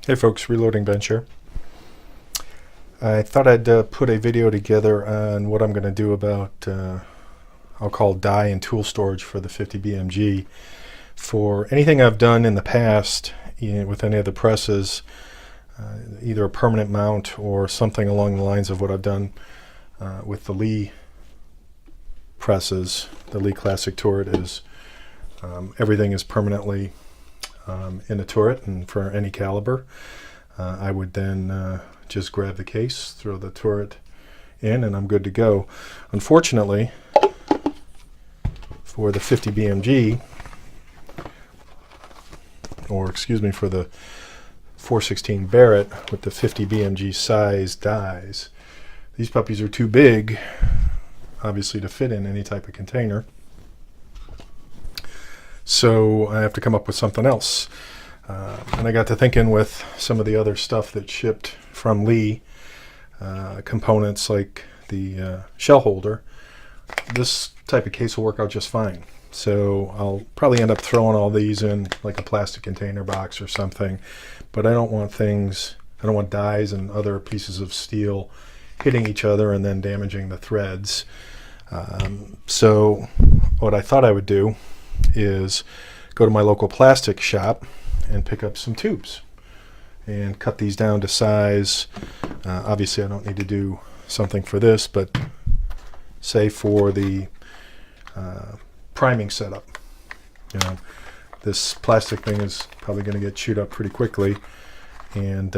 Hey folks, Reloading Bench here. I thought I'd put a video together on what I'm going to do about, I'll call die and tool storage for the 50 BMG. For anything I've done in the past with any of the presses, either a permanent mount or something along the lines of what I've done with the Lee presses, the Lee Classic turret is everything is permanently in a turret, and for any caliber I would then just grab the case, throw the turret in, and I'm good to go. Unfortunately, for the 50 BMG, or excuse me, for the 416 Barrett with the 50 BMG size dies, these puppies are too big obviously to fit in any type of container. So I have to come up with something else. And I got to thinking with some of the other stuff that shipped from Lee, components like the shell holder, this type of case will work out just fine. So I'll probably end up throwing all these in like a plastic container box or something, but I don't want dies and other pieces of steel hitting each other and then damaging the threads. So what I thought I would do is go to my local plastic shop and pick up some tubes and cut these down to size. Obviously I don't need to do something for this, but say for the priming setup, you know, this plastic thing is probably going to get chewed up pretty quickly, and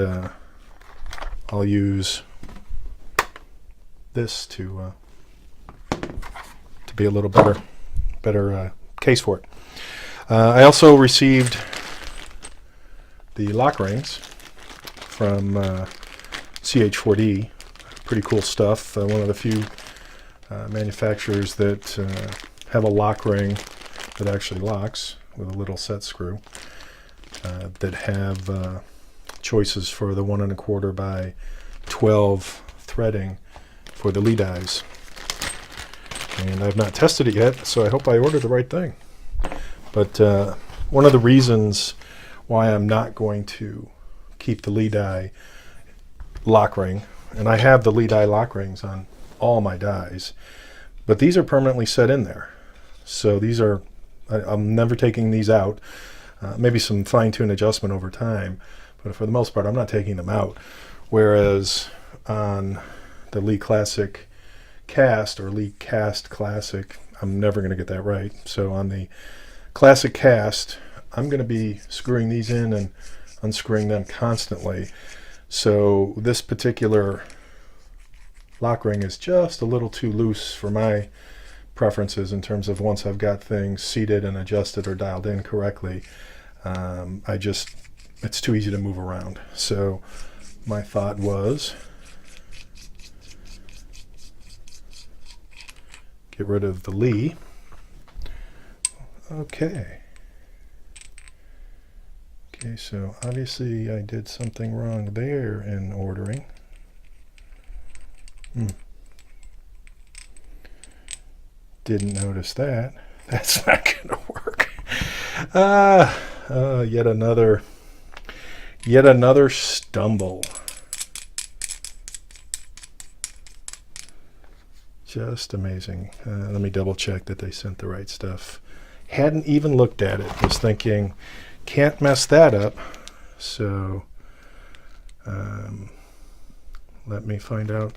I'll use this to be a little better case for it. I also received the lock rings from CH4D. Pretty cool stuff. One of the few manufacturers that have a lock ring that actually locks with a little set screw, that have choices for the 1 1/4 by 12 threading for the lead eyes. And I've not tested it yet, so I hope I ordered the right thing. But one of the reasons why I'm not going to keep the lead eye lock ring, and I have the lead eye lock rings on all my dies, but these are permanently set in there. So these are, I'm never taking these out. Maybe some fine-tune adjustment over time, but for the most part I'm not taking them out. Whereas on the Lee Classic Cast, or Lee Cast Classic, I'm never going to get that right. So on the Classic Cast, I'm going to be screwing these in and unscrewing them constantly. So this particular lock ring is just a little too loose for my preferences in terms of once I've got things seated and adjusted or dialed in correctly. It's too easy to move around. So my thought was, get rid of the Lee. Okay, so obviously I did something wrong there in ordering. Didn't notice that. That's not going to work. Yet another stumble. Just amazing. Let me double check that they sent the right stuff. Hadn't even looked at it. Was thinking, can't mess that up. So let me find out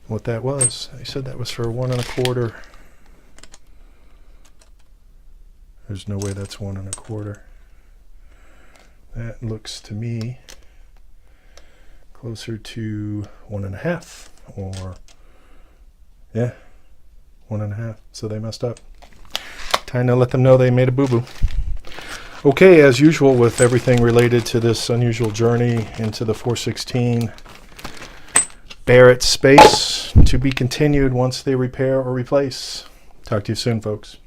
what that was. They said that was for 1 1/4. There's no way that's 1 1/4. That looks to me closer to 1 1/2, or yeah, 1 1/2. So they messed up. Time to let them know they made a boo-boo. Okay, as usual with everything related to this unusual journey into the 416 Barrett space, to be continued once they repair or replace. Talk to you soon, folks.